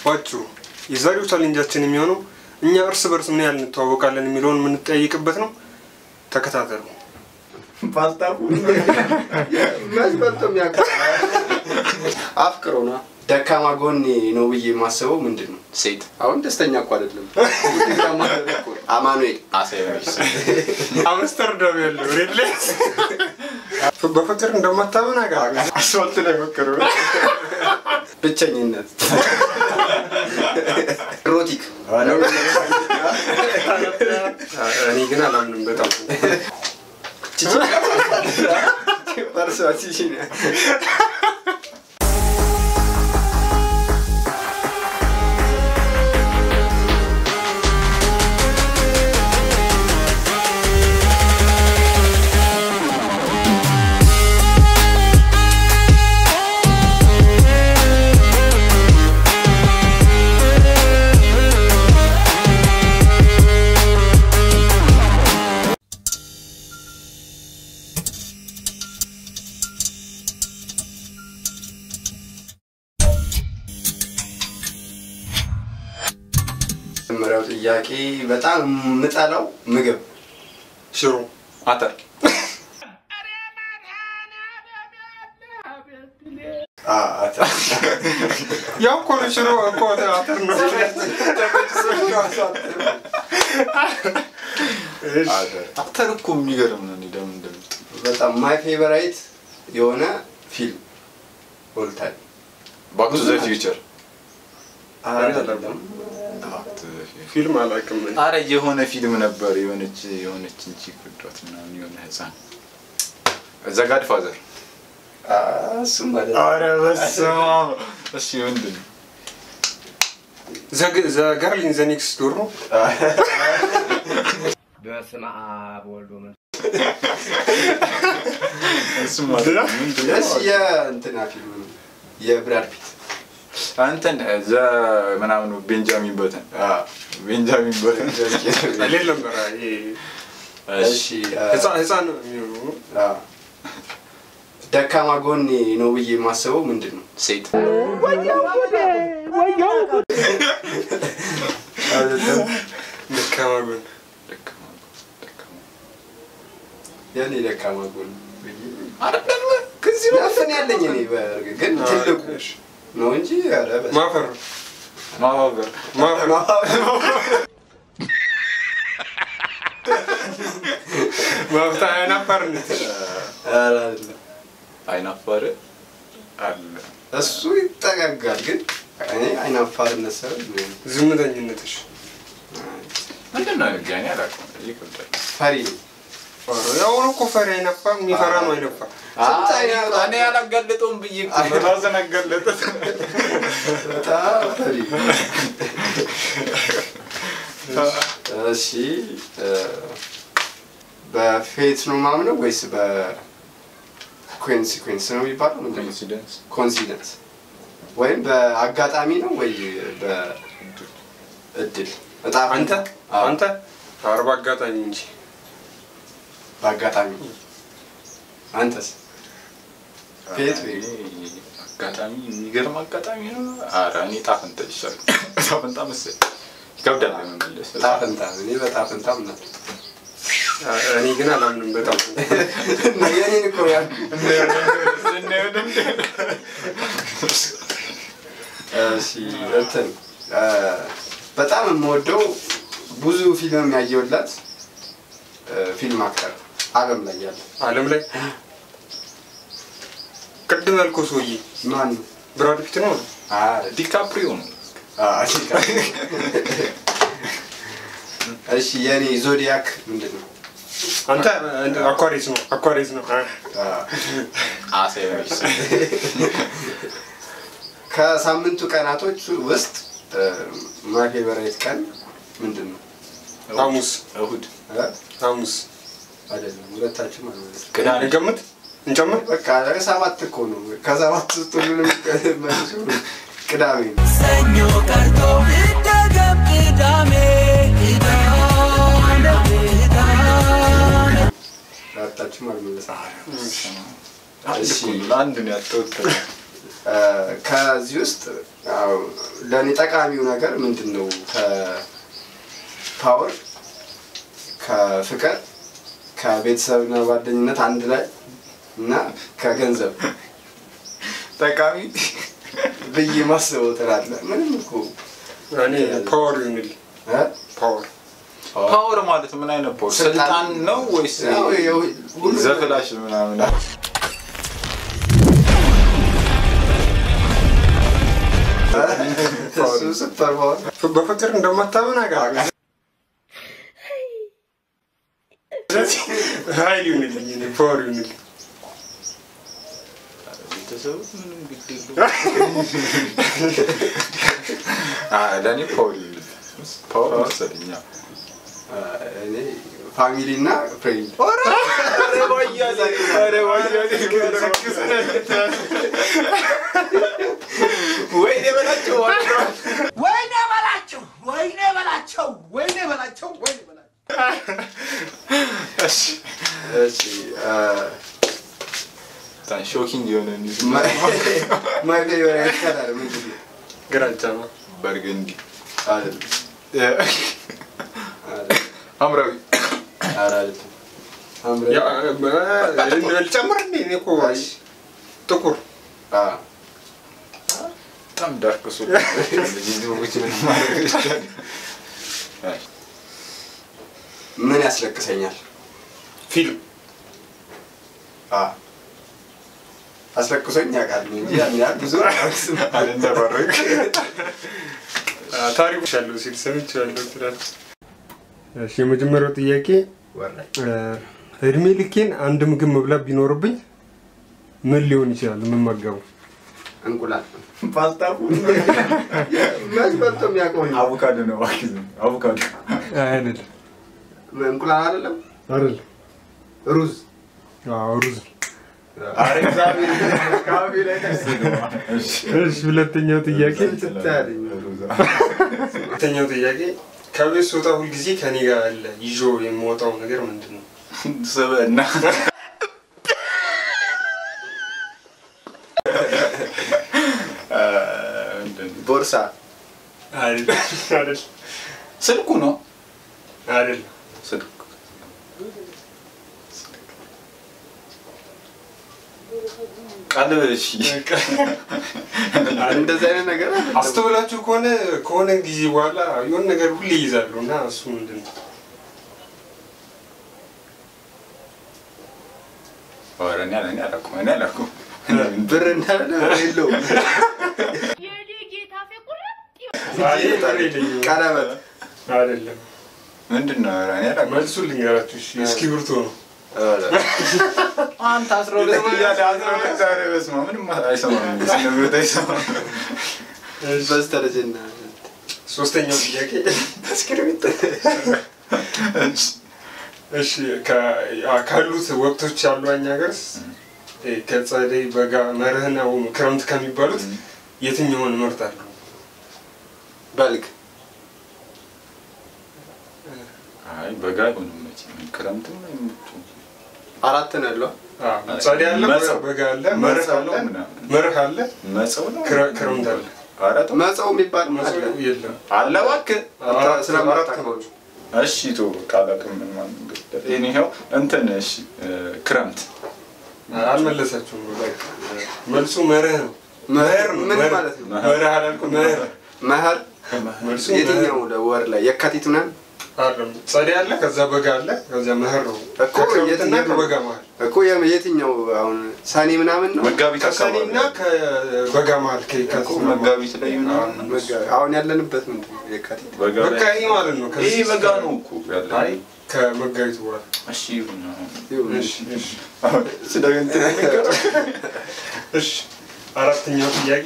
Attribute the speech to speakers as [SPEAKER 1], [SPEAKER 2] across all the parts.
[SPEAKER 1] ባጭሩ የዛሬው ቻሌንጃችን የሚሆነው እኛ እርስ በርስ ምን ያህል እንተዋወቃለን የሚለውን ምን ጠይቅበት ነው። ተከታተሉ።
[SPEAKER 2] ፓስታው መስበርቶም ያካ አፍቅሮና ደካማ ጎኔ ነው ብዬ ማሰበው ምንድነው? ሴት አሁን ደስተኛ እኮ አይደለም። አማኑኤል አሰይስ
[SPEAKER 1] አምስተርዳም ያለው ሬድሌስ በፍቅር እንደማታመን አጋር አስዋልት ላይ ፍቅር
[SPEAKER 2] ብቸኝነት ሮቲክ
[SPEAKER 1] እኔ ግን አላምንም በጣም
[SPEAKER 2] ፐርሶሲሽን መራው ጥያቄ በጣም ምጣላው ምግብ
[SPEAKER 1] ሽሮ
[SPEAKER 2] አተር አተር
[SPEAKER 1] ያው እኮ ነው ሽሮ እኮ አተር ነው
[SPEAKER 3] አተር እኮ የሚገርም ነው እንደም
[SPEAKER 2] በጣም ማይ ፌቨራይት የሆነ ፊልም ኦል ታይም
[SPEAKER 3] ባክ ቱ ዘ ፊውቸር
[SPEAKER 2] አይደለም
[SPEAKER 1] ፊልም አላውቅም
[SPEAKER 3] አረ የሆነ ፊልም ነበር የሆነች እንጂ ጉዳት ምናምን የሆነ ህፃን ዘ ጋድ ፋዘር
[SPEAKER 2] እሱም ማለት
[SPEAKER 3] አረ በስመ አብ እሺ ምንድን
[SPEAKER 1] ዘ ገርል ኢን ዘ ኔክስት ዶር ነው
[SPEAKER 4] በስመ አብ ወልድ ወመንፈስ
[SPEAKER 3] እሱ ማለት ምንድን
[SPEAKER 2] ደስ የእንትና ፊልም ነው የብራድ ፒት
[SPEAKER 3] አንተን ዘ ምናምን ቤንጃሚን በተን ቤንጃሚን በተን
[SPEAKER 1] አይደለም በራይ
[SPEAKER 2] እሺ
[SPEAKER 1] ህፃን
[SPEAKER 2] ደካማ ጎኔ ነው ብዬ ማሰበው ምንድነው? ሴት
[SPEAKER 1] ወያው ደካማ ጎን
[SPEAKER 2] ያኔ ደካማ ጎን አይደለም ከዚህ ነው ያለኝ እኔ ግን ትልቁ ነው እንጂ አረ
[SPEAKER 1] ማፈር ማፍታ አይናፋርነት
[SPEAKER 3] አይናፋር አለ
[SPEAKER 2] እሱ ይጠጋጋል ግን እኔ አይናፋርነት ሰው
[SPEAKER 1] ዝምተኝነትሽ
[SPEAKER 3] ምንድነው ያኔ አላውቅም ይከብዳል
[SPEAKER 2] ፈሪ
[SPEAKER 1] ያው ነው እኮ ፈሪ አይናፋ የሚፈራ ነው አይናፋ
[SPEAKER 3] እኔ ያላጋለጠውም ብዬ እኮ ራስን አጋለጠ
[SPEAKER 2] ፈሪ እሺ በፌት ነው ማምነው ወይስ በኮንሲኩዌንስ ነው የሚባለው? ኮንሲደንስ ወይም በአጋጣሚ ነው ወይ በእድል? በጣም
[SPEAKER 1] አንተ አርባ አጋጣሚ እንጂ
[SPEAKER 2] በአጋጣሚ አንተስ ፌት ወይ
[SPEAKER 3] አጋጣሚ የሚገርም አጋጣሚ ነው። አረ እኔ ጣፈንታ ይሻላል ጣፈንታ መሰለኝ ይከብዳል ለመመለስ
[SPEAKER 2] ጣፈንታ እኔ በጣፈንታ ምናምን
[SPEAKER 1] እኔ ግን አላምንም በጣም
[SPEAKER 2] የኔን እኮ ያ እሺ እንትን በጣም የምወደው ብዙ ፊልም ያየሁላት ፊልም አክተር ዓለም ላይ
[SPEAKER 1] ቅድም ያልከው ሰውዬ
[SPEAKER 2] ማን ነው?
[SPEAKER 1] ብራድ ፒት ነው?
[SPEAKER 3] ዲካፕሪዮ ነው።
[SPEAKER 2] እሺ የኔ ዞዲያክ ምንድነው?
[SPEAKER 1] አንተ አኳሪስ ነው
[SPEAKER 3] አሰይስ
[SPEAKER 2] ከሳምንቱ ቀናቶች ውስጥ ማይ ፌቨራይት ቀን ምንድነው?
[SPEAKER 1] ሐሙስ
[SPEAKER 3] እሁድ
[SPEAKER 1] ሐሙስ
[SPEAKER 2] አይደለም ሁለታችን ማለት ነው
[SPEAKER 3] ቅዳሜ
[SPEAKER 1] ገምት እንጨምር
[SPEAKER 2] በቃ ሰባት እኮ ነው ከሰባት ውስጥ ሁሉንም መልሱ ቅዳሜ
[SPEAKER 5] ሰኞ ቀርቶ እንደገም ቅዳሜ
[SPEAKER 2] ሁለታችን ማለት ነው እሺ
[SPEAKER 3] አንድ ነው ያጣሁት።
[SPEAKER 2] ከዚህ ውስጥ ለኔ ጠቃሚው ነገር ምንድነው? ከፓወር ከፍቅር ከቤተሰብና ጓደኝነት አንድ ላይ እና ከገንዘብ
[SPEAKER 3] ጠቃሚ
[SPEAKER 2] ብዬ ማስበው ትላለህ? ምንም እኮ
[SPEAKER 1] እኔ ፓወር ይሁንልኝ።
[SPEAKER 3] ፓወር ማለት ምን አይነት ፓወር? ስልጣን ነው ወይስ ዘፍላሽ ምናምን?
[SPEAKER 2] ሱፐር ፓወር
[SPEAKER 1] በፍቅር እንደማታመን አውቃለሁ። ኃይል ይሁንልኝ። እኔ ፓወር ይሁንልኝ።
[SPEAKER 3] ቤተሰብ ምንም ግድ የለውም። ለእኔ ፓወር መሰለኝ።
[SPEAKER 2] እኔ ፋሚሊ እና ፍሬንድ
[SPEAKER 3] ወይኔ በላቸው ሾኪንግ የሆነ
[SPEAKER 2] ማይ ፌቨራይት ከለር ምንድን ነው?
[SPEAKER 1] ግራጫ ነው።
[SPEAKER 3] በርገንዲ
[SPEAKER 2] አይደለም
[SPEAKER 3] ሐምራዊ
[SPEAKER 1] ልጨምር እንዴ? እኔ እኮ ጥቁር
[SPEAKER 3] በጣም ዳርክ ሱት
[SPEAKER 2] ምን ያስለቅሰኛል?
[SPEAKER 1] ፊልም
[SPEAKER 2] አስለቅሶኝ ያውቃል እንጂ ያን ያህል ብዙ
[SPEAKER 3] አልነበረም።
[SPEAKER 1] ታሪኩ ያለው ሲል ሰምቻለሁ ትላል። እሺ የመጀመሪያው ጥያቄ እድሜ ልኬን አንድ ምግብ መብላት ቢኖርብኝ ምን ሊሆን ይችላል? የምመገበው
[SPEAKER 2] እንቁላል፣ ፓስታ፣ መስበርቶ የሚያውቀው
[SPEAKER 3] አቮካዶ ነው። አቮካዶ
[SPEAKER 1] አይደለም።
[SPEAKER 2] እንቁላል አይደለም። ሩዝ።
[SPEAKER 1] ሩዝ።
[SPEAKER 3] አሬክሳቢ ካቢ ላይ ተስደው።
[SPEAKER 1] እሺ ሁለተኛው ጥያቄ ከቤት ስወጣ ሁል ጊዜ ከኔ ጋር አለ ይዞ የምወጣው ነገር ምንድነው?
[SPEAKER 3] ሰበና
[SPEAKER 2] ቦርሳ
[SPEAKER 1] አይደል?
[SPEAKER 3] ስልኩ ነው
[SPEAKER 1] አይደል?
[SPEAKER 3] ስልኩ ቀለበሽ
[SPEAKER 2] እንደዛ አይነት ነገር
[SPEAKER 1] አስተውላችሁ ከሆነ ጊዜ በኋላ የሆነ ነገር ሁሌ ይይዛሉ እና እሱ ምንድነው?
[SPEAKER 3] ወራኛ ነኝ አላውቅም።
[SPEAKER 2] ብር እንዳለ የለው።
[SPEAKER 5] የጌታ ፈቁረጥ
[SPEAKER 2] ቀለበት
[SPEAKER 1] አይደለም።
[SPEAKER 3] ምንድነው? ወራኛ አላውቅም።
[SPEAKER 1] መልሱን ልንገራችሁ። እሺ እስክሪብቶ ነው።
[SPEAKER 3] አንተ 12 ዛሬ በስማ ምንም አይሰማም። ስለምን አይሰማም?
[SPEAKER 2] በስተረጀና
[SPEAKER 1] ሶስተኛው ጥያቄ እስክሪብቶ። እሺ ካሉት ወቅቶች ያሉ እኛ ሀገርስ ከጸደይ በጋ መርህና ክረምት ከሚባሉት የትኛውን እመርጣለሁ?
[SPEAKER 2] በልግ።
[SPEAKER 3] አይ በጋ አይሆንም መቼም ክረምትም አይመጡም።
[SPEAKER 2] አራት ነው ያለው።
[SPEAKER 1] ጸደይ አለ፣ በጋ አለ፣ መርህ አለ፣
[SPEAKER 3] መጸው ነው፣
[SPEAKER 1] ክረምት አለ።
[SPEAKER 3] አራት
[SPEAKER 2] መጸው የሚባል
[SPEAKER 1] የለም
[SPEAKER 3] አለ እባክህ።
[SPEAKER 2] ስለማራት ነው።
[SPEAKER 3] እሺ ቶ ቃላቱን ምን ማለት ነው? እኔው እንትን እሺ ክረምት
[SPEAKER 1] አልመለሳችሁም። በቃ መልሱ መርህ ነው።
[SPEAKER 2] መህር ምን ማለት ነው?
[SPEAKER 1] መርህ አላልኩም።
[SPEAKER 2] መህር
[SPEAKER 1] መልሱ
[SPEAKER 2] የትኛው ወር ላይ? የካቲት ምናምን
[SPEAKER 1] አይደለም። ጸደይ አለ፣ ከዛ በጋ አለ፣ ከዛ መህር ነው እኮ። የትኛው ከበጋ መሀል
[SPEAKER 2] እኮ የትኛው አሁን ሰኔ ምናምን ነው?
[SPEAKER 3] መጋቢት
[SPEAKER 1] ከሰኔና ከበጋ መሀል ከየካቲት
[SPEAKER 3] መጋቢት ላይ ምናምን
[SPEAKER 2] አሁን ያለንበት ምንድን ነው? የካቲት
[SPEAKER 1] በቃ ይሄ ማለት ነው።
[SPEAKER 3] ይሄ በጋ ነው እኮ ያለ።
[SPEAKER 1] አይ ከመጋቢት በኋላ
[SPEAKER 3] እሺ ይሁን።
[SPEAKER 1] እሺ
[SPEAKER 3] ስለገንተ
[SPEAKER 1] እሺ አራተኛው ጥያቄ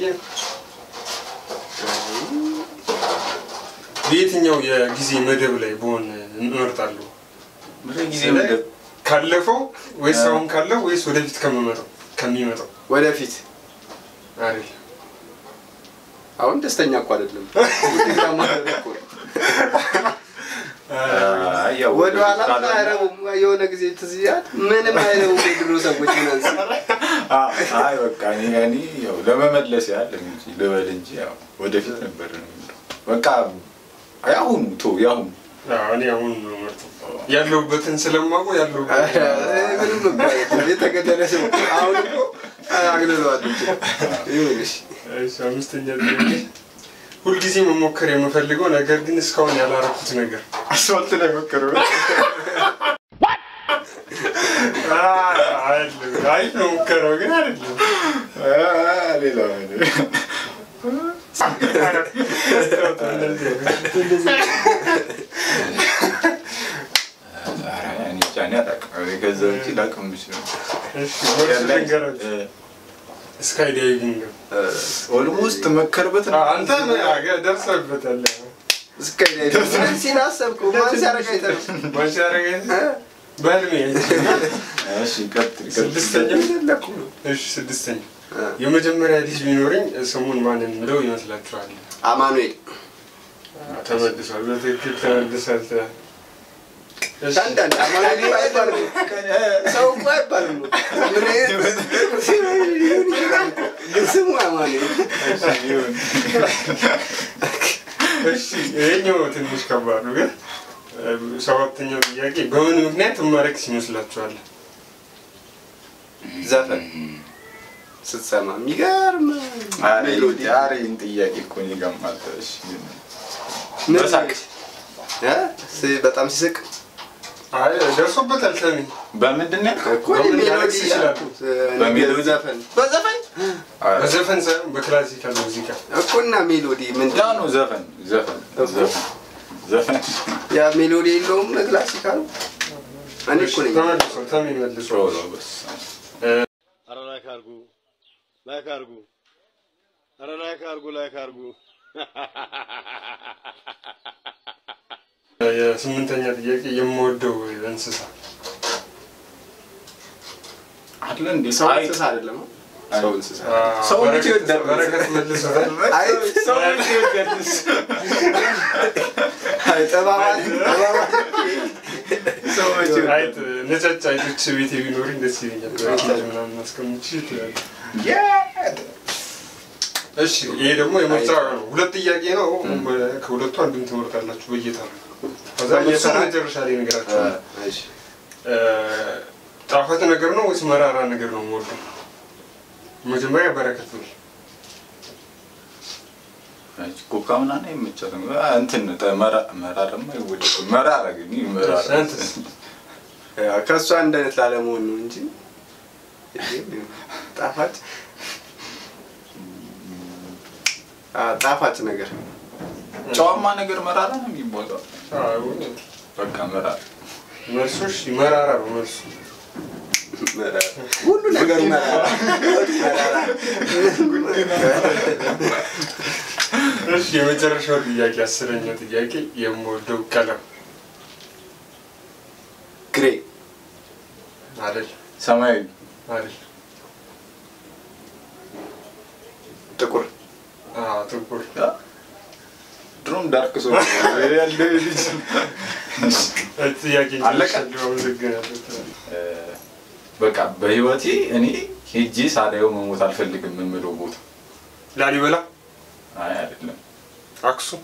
[SPEAKER 1] በየትኛው የጊዜ መደብ ላይ በሆነ እመርጣለሁ?
[SPEAKER 3] ጊዜ መደብ
[SPEAKER 1] ካለፈው ወይስ አሁን ካለው ወይስ ወደፊት ከሚመጣው?
[SPEAKER 2] ወደፊት
[SPEAKER 1] አይደል?
[SPEAKER 2] አሁን ደስተኛ እኮ አይደለም። ወደ ኋላ አይረቡም። የሆነ ጊዜ ትዝ ይላል። ምንም አይረቡም። የድሮ ሰዎች
[SPEAKER 3] አይ በቃ እኔ ያው ለመመለስ ያለ እንጂ ልበል እንጂ ያው ወደፊት ነበር ነው በቃ አሁን ያሁን
[SPEAKER 1] እኔ አሁን ነው ማለት ያለውበትን ስለማውቀው ያለው
[SPEAKER 2] ምንም ነው የተገደለ ሰው አሁን እኮ አግለለዋል ይኸውልሽ
[SPEAKER 1] እሺ አምስተኛ ጥያቄ ሁልጊዜ መሞከር የምፈልገው ነገር ግን እስካሁን ያላረኩት ነገር
[SPEAKER 3] አስፋልት ላይ መከረው
[SPEAKER 1] አይ ነው መከረው ግን አይደለም
[SPEAKER 3] ሌላ ነገር እኔ ጫኔ አላውቅም ገንዘብ እንጂ ላውቅም የምችለው
[SPEAKER 1] ስካይ ዳይቪንግ
[SPEAKER 3] ኦልሞስት መከርበት
[SPEAKER 1] አንተ ደርሰህበታል
[SPEAKER 2] ስካይ ዳይቪንግ ሲናሰብኩ ማን ሲያረጋይተህ
[SPEAKER 1] በህልሜ
[SPEAKER 3] እሺ ቀጥል
[SPEAKER 1] ስድስተኛ የመጀመሪያ ልጅ ቢኖርኝ ስሙን ማን እንለው ይመስላችኋል?
[SPEAKER 2] አማኑኤል
[SPEAKER 1] ተመልሷል። በትክክል ተመልሷል።
[SPEAKER 2] አንዳንድ አማኑኤል አይባልም ሰው እኮ አይባልም ስሙ አማኑኤል
[SPEAKER 1] እሺ ይሄኛው ትንሽ ከባድ ነው ግን ሰባተኛው ጥያቄ በምን ምክንያት ማረክስ ይመስላችኋል?
[SPEAKER 2] ዘፈን ስትሰማ የሚገርም
[SPEAKER 3] ሜሎዲ አሬን ጥያቄ እኮ ይገርማል እሺ
[SPEAKER 2] መሳቅ በጣም ሲስቅ
[SPEAKER 1] አይ ደርሶበታል ተሚ
[SPEAKER 3] በምንድን ነው
[SPEAKER 2] እኮ ሜሎዲ ይችላል በሜሎዲ በዘፈን
[SPEAKER 1] ሳይሆን በክላሲካል ሙዚቃ
[SPEAKER 2] እኮና ሜሎዲ ምንድን
[SPEAKER 3] ነው ዘፈን
[SPEAKER 2] ያ ሜሎዲ የለውም ክላሲካል እኔ እኮ ነኝ
[SPEAKER 1] ተሚ መልሶ
[SPEAKER 6] ላይክ አርጉ
[SPEAKER 1] የስምንተኛ ጥያቄ የምወደው እንስሳ
[SPEAKER 3] አይደል እንዴ
[SPEAKER 2] ሰው እንስሳ አይደለም ሰው እንስሳ
[SPEAKER 3] ሰው ይወዳል
[SPEAKER 1] በረከት መልሶታል
[SPEAKER 2] አይ
[SPEAKER 3] ሰው ይወዳል
[SPEAKER 2] አይ ተባባል
[SPEAKER 1] አይት ነጫጭ አይቶች ቤት ቢኖር ደስ ይለኛል ምናምን ማስቀምጪ ይችላል እሺ ይሄ ደግሞ የምርጫ ነው ሁለት ጥያቄ ነው ከሁለቱ አንዱን ትመርጣላችሁ በየታ ከዛ የመጨረሻ ላይ ነገራችሁ
[SPEAKER 2] እሺ
[SPEAKER 1] ጣፋጭ ነገር ነው ወይስ መራራ ነገር ነው የምወደው መጀመሪያ በረከት ነው
[SPEAKER 3] ኮካ ምናምን የምትጨርም እንትን መራራማ ይወደድ መራራ ግን ይመራራ
[SPEAKER 2] ከሷ አንድ አይነት ላለመሆን ነው እንጂ ጣፋጭ ነገር
[SPEAKER 3] ጨዋማ ነገር መራራ ነው የሚባለው በቃ መራራ
[SPEAKER 1] መልሶሽ መራራ ነው መልሱ
[SPEAKER 2] ሁሉ ነገር መራራ
[SPEAKER 1] እሺ የመጨረሻው ጥያቄ አስረኛው ጥያቄ የምወደው ቀለም
[SPEAKER 2] ግሬ
[SPEAKER 1] አይደል
[SPEAKER 3] ሰማያዊ
[SPEAKER 1] አይደል
[SPEAKER 2] ጥቁር
[SPEAKER 1] ጥቁር
[SPEAKER 3] ድሮም ዳርክ ሰው ያለ ልጅ
[SPEAKER 1] ጥያቄ
[SPEAKER 3] አለቀ በቃ በህይወቴ እኔ ሄጄ ሳዳየው መሞት አልፈልግም የምለው ቦታ
[SPEAKER 1] ላሊበላ
[SPEAKER 3] አይ አይደለም
[SPEAKER 1] አክሱም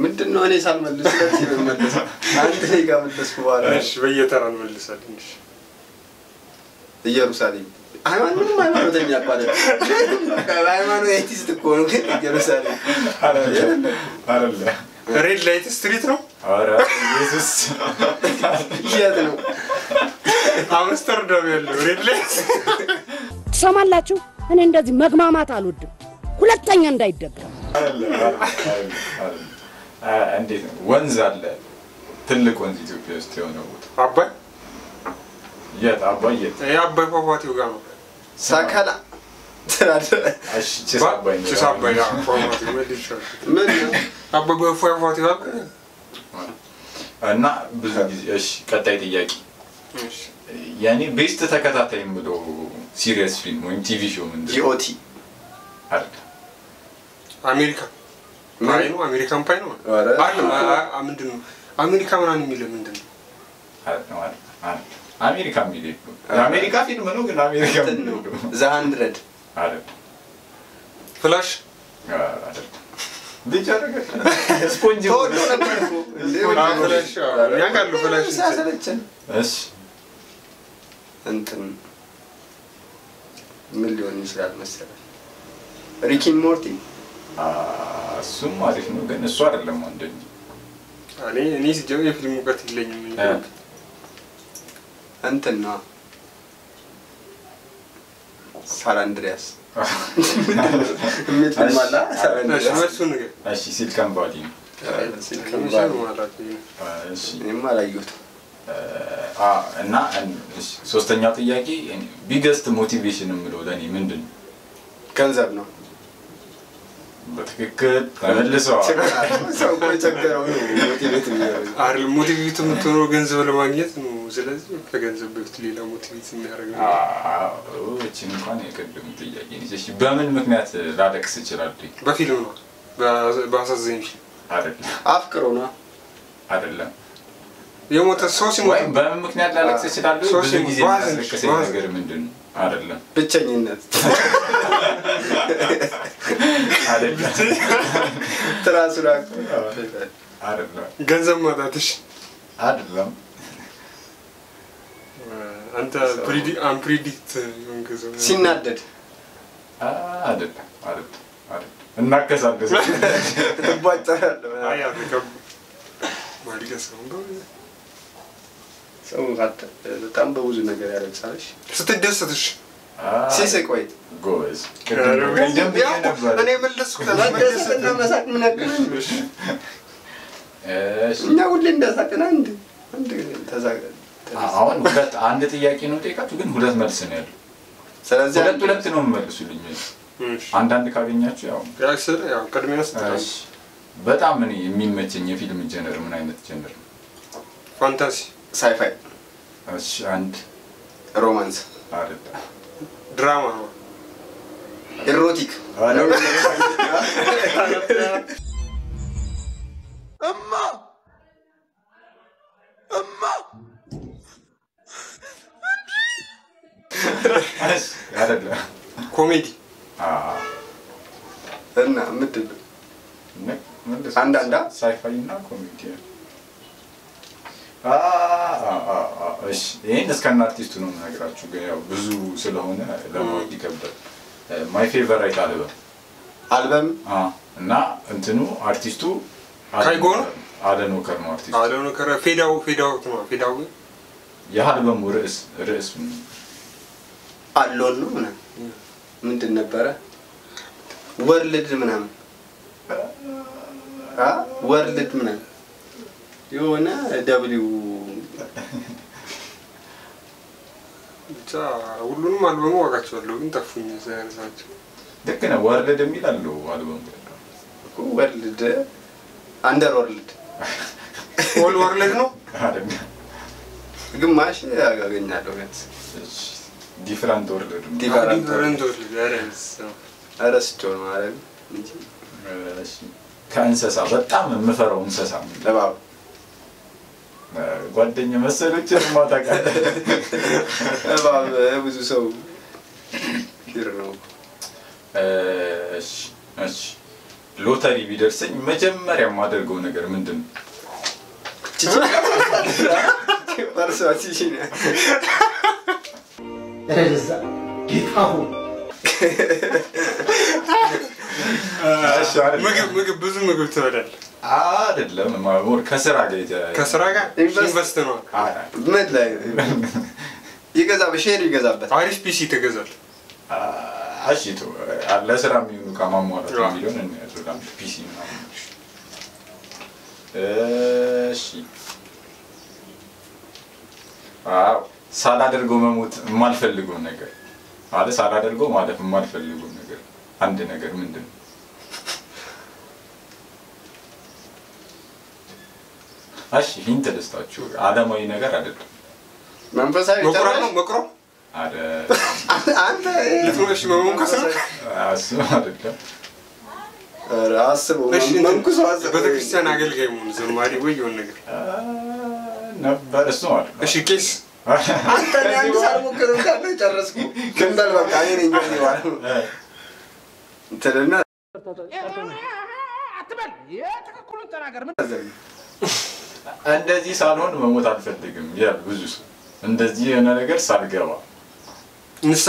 [SPEAKER 2] ምንድነው እኔ ሳልመልስ ስለዚህ መመለስ አንተ ላይ ጋር መለስኩ በኋላ
[SPEAKER 1] እሺ በየተራ እንመልሳለን እሺ
[SPEAKER 2] ኢየሩሳሌም ሃይማኖተኛ አባለ ሃይማኖት ኤቲስት እኮ ነው ግን ኢየሩሳሌም
[SPEAKER 3] አይደለም
[SPEAKER 1] ሬድ ላይት ስትሪት ነው
[SPEAKER 3] አረ ኢየሱስ
[SPEAKER 2] የት ነው
[SPEAKER 1] አምስተርዳም ያለው ሬድ ላይት
[SPEAKER 7] ትሰማላችሁ እኔ እንደዚህ መግማማት አልወድም ሁለተኛ እንዳይደገም
[SPEAKER 3] እንዴት ነው ወንዝ አለ ትልቅ ወንዝ ኢትዮጵያ ውስጥ የሆነ ቦታ
[SPEAKER 1] አባይ
[SPEAKER 3] የት አባይ የት
[SPEAKER 1] የአባይ ፏፏቴው ጋር ነው
[SPEAKER 2] ሳካላ
[SPEAKER 3] እሺ ጭስ አባይ
[SPEAKER 1] ፏፏቴው ወዲሻው
[SPEAKER 2] ምን
[SPEAKER 1] አባይ ፏፏቴው
[SPEAKER 3] እና ብዙ ጊዜ እሺ ቀጣይ ጥያቄ ያኔ ቤስት ተከታታይ የምለው ሲሪየስ ፊልም ወይም ቲቪ ሾው ምንድነው
[SPEAKER 2] ጂኦቲ
[SPEAKER 3] አይደል
[SPEAKER 1] አሜሪካ ፓይ ነው አሜሪካን ፓይ ነው አይደል ምንድነው አሜሪካ ምናምን የሚለው ምንድነው
[SPEAKER 3] አሜሪካ የሚሄድ ነው። የአሜሪካ ፊልም ነው ግን አሜሪካ የሚሄድ ነው።
[SPEAKER 2] ዘ 100
[SPEAKER 3] አይደል?
[SPEAKER 1] ፍላሽ
[SPEAKER 3] አይደል? ልጅ አደረገ ስፖንጅ
[SPEAKER 2] ተወዶ ነበር እኮ
[SPEAKER 1] ፍላሽ ያውቃሉ ፍላሽ
[SPEAKER 2] ሲያሰለቸን
[SPEAKER 3] እሺ
[SPEAKER 2] እንትን ምን ሊሆን ይችላል መሰለህ ሪኪን ሞርቲ
[SPEAKER 3] እሱም አሪፍ ነው ግን እሱ አይደለም አንደኛ
[SPEAKER 1] እኔ ሲጀምር የፊልም እውቀት የለኝም
[SPEAKER 2] እንትን ነው ሳን አንድሪያስ ምትማላ
[SPEAKER 1] እሱን ነገር
[SPEAKER 3] እሺ ሲልከን ቫሊ ነው እሺ
[SPEAKER 2] የማላየሁት
[SPEAKER 3] እና ሶስተኛው ጥያቄ ቢገስት ሞቲቬሽን የምለው ለኔ ምንድን ነው?
[SPEAKER 2] ገንዘብ ነው።
[SPEAKER 3] በትክክል ተመልሰዋል።
[SPEAKER 2] ሰው ቆይተገረው ነው ሞቲቬት የሚያደርገው
[SPEAKER 1] አይደል? ሞቲቬት የምትሆነው ገንዘብ ለማግኘት ነው። ስለዚህ ከገንዘብ በፊት ሌላ ሞቲቬት የሚያደርገው
[SPEAKER 3] እቺን እንኳን የቀደሙ ጥያቄ ነች። እሺ በምን ምክንያት ላለቅስ እችላለሁ?
[SPEAKER 1] በፊልም ነው። በአሳዛኝ ፊልም
[SPEAKER 2] አይደለም። አፍቅሮ ነው
[SPEAKER 3] አይደለም።
[SPEAKER 1] የሞተ ሰው ሲሞት
[SPEAKER 3] በምን ምክንያት ላለቅስ እችላለሁ? ብዙ ጊዜ የሚያስለቅሰኝ ነገር ምንድን ነው? አይደለም
[SPEAKER 2] ብቸኝነት
[SPEAKER 3] አይደለም
[SPEAKER 2] ትራሱራ
[SPEAKER 3] አይደለም
[SPEAKER 1] ገንዘብ ማጣትሽ
[SPEAKER 3] አይደለም
[SPEAKER 1] አንተ አንፕሪዲክት የሆንከው
[SPEAKER 2] ሲናደድ
[SPEAKER 3] አይደለም እናከሳለሁ
[SPEAKER 2] ተባጫለሁ
[SPEAKER 1] አይ አፍሪካ ማሊገስ ነው
[SPEAKER 2] ሰው በጣም በብዙ ነገር ያለቅሳልሽ
[SPEAKER 1] ስትደሰትሽ
[SPEAKER 2] ሲስቅ ወይ
[SPEAKER 3] ጎዝ
[SPEAKER 1] እኔ መለስኩ
[SPEAKER 2] መደሰትና መሳቅ ምን ያክልሽ እኛ ሁሌ እንደሳቅና አንድ ተዛቀ
[SPEAKER 3] አሁን አንድ ጥያቄ ነው ጠይቃችሁ ግን ሁለት መልስ ነው ያለው ስለዚህ ሁለት ነው መልሱልኝ አንዳንድ ካገኛችሁ
[SPEAKER 1] ያው ቀድሜው አስተካክል
[SPEAKER 3] በጣም እኔ የሚመቸኝ የፊልም ጀነር ምን አይነት ጀነር ነው
[SPEAKER 1] ፋንታሲ
[SPEAKER 2] ሳይፋይ
[SPEAKER 3] እሺ አንድ
[SPEAKER 2] ሮማንስ
[SPEAKER 3] አይደል
[SPEAKER 1] ድራማ ነው
[SPEAKER 2] ኤሮቲክ
[SPEAKER 5] እማ
[SPEAKER 3] አይደል
[SPEAKER 1] ኮሜዲ
[SPEAKER 2] እና ምንድን ነው አንዳንዳ
[SPEAKER 3] ሳይፋይ እና ኮሜዲ እሺ ይሄን እስከና አርቲስቱ ነው የምነግራችሁ ግን ያው ብዙ ስለሆነ ለማወቅ ይከብዳል ማይ ፌቨራይት አልበም እና እንትኑ አርቲስቱ
[SPEAKER 1] ካይጎ ነው
[SPEAKER 3] አለኖከር ነው አርቲስቱ
[SPEAKER 1] አለኖከር ፌዳው
[SPEAKER 3] የአልበሙ ርዕስ
[SPEAKER 2] አሎን ነው ምንድን ነበረ ወርልድ ምናምን ወርልድ ምናምን የሆነ ደብሊው
[SPEAKER 1] ብቻ ሁሉንም አልበሙ ዋጋቸዋለሁ ግን ጠፉኝ ዘርዛቸው
[SPEAKER 3] ልክ ነው ወርልድ የሚል አለው አልበሙ
[SPEAKER 2] እኮ ወርልድ አንደር ወርልድ
[SPEAKER 1] ኦል ወርልድ ነው
[SPEAKER 3] አይደል
[SPEAKER 2] ግማሽ ያገኛለሁ ግን
[SPEAKER 3] ዲፈረንት ወርልድ
[SPEAKER 1] ዲፈረንት ወርልድ
[SPEAKER 2] አረስቸው ነው ማለት እንጂ
[SPEAKER 3] እሺ ከእንስሳ በጣም የምፈራው እንስሳ
[SPEAKER 2] ለባብ
[SPEAKER 3] ጓደኛ መሰሎች ማታቃ
[SPEAKER 2] ለባብ ብዙ ሰው ይር ነው
[SPEAKER 3] እሺ ሎተሪ ቢደርሰኝ መጀመሪያ የማደርገው ነገር ምንድነው
[SPEAKER 2] ፐርሶሲሽ ነው
[SPEAKER 7] ረዛ ጌታው
[SPEAKER 1] ብዙ ምግብ ትበላለህ
[SPEAKER 3] አይደለም ማሞር ከስራ ጋር
[SPEAKER 1] ኢንቨስት ነው
[SPEAKER 2] ምን ላይ ይገዛ በሼር ይገዛበት
[SPEAKER 1] አሪፍ ፒሲ ተገዛል
[SPEAKER 3] አሽቶ ለስራ የሚሆኑ ከማሟላት ሚሊዮን እንያዙላም ፒሲ ነው እሺ ሳላደርገው መሞት የማልፈልገው ነገር ማለት ሳላደርገው ማለት የማልፈልገው ነገር አንድ ነገር ምንድነው እሺ ሂንት ልስጣችሁ አለማዊ ነገር አይደለም
[SPEAKER 2] መንፈሳዊ
[SPEAKER 1] መቅሮ
[SPEAKER 2] አንተ
[SPEAKER 1] ለፍሮሽ መሞንከስ ነው
[SPEAKER 3] አሱ አይደለም
[SPEAKER 2] ራስው መንኩስ ዋዘ
[SPEAKER 1] በተክርስቲያን አገልጋይ መሆን ዘማሪ ወይ የሆነ ነገር
[SPEAKER 3] ነበር እሱ አይደል
[SPEAKER 1] እሺ ቄስ
[SPEAKER 2] አንተ አንድ ሳልሞክር ካለ ጨረስኩ ግንበል በቃ እኔ ነኝ ይዋል እንተና
[SPEAKER 5] አትበል የትክክሉን ተናገር ምን
[SPEAKER 3] እንደዚህ ሳልሆን መሞት አልፈልግም ይላል ብዙ ሰው እንደዚህ የሆነ ነገር ሳልገባ
[SPEAKER 1] ንሳ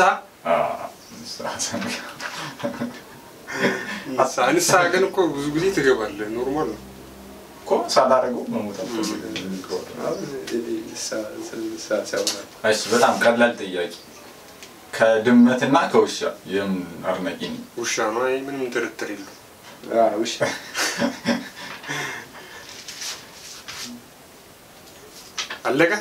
[SPEAKER 1] ንሳ ግን እኮ ብዙ ጊዜ ትገባለህ ኖርማል ነው
[SPEAKER 3] እኮ ሳላረገው መሞት አልፈልግም እሺ በጣም ቀላል ጥያቄ ከድመትና ከውሻ የምን አርነቂ ነው
[SPEAKER 1] ውሻ ነው ምንም ጥርጥር የለው
[SPEAKER 2] ውሻ
[SPEAKER 1] አለቀ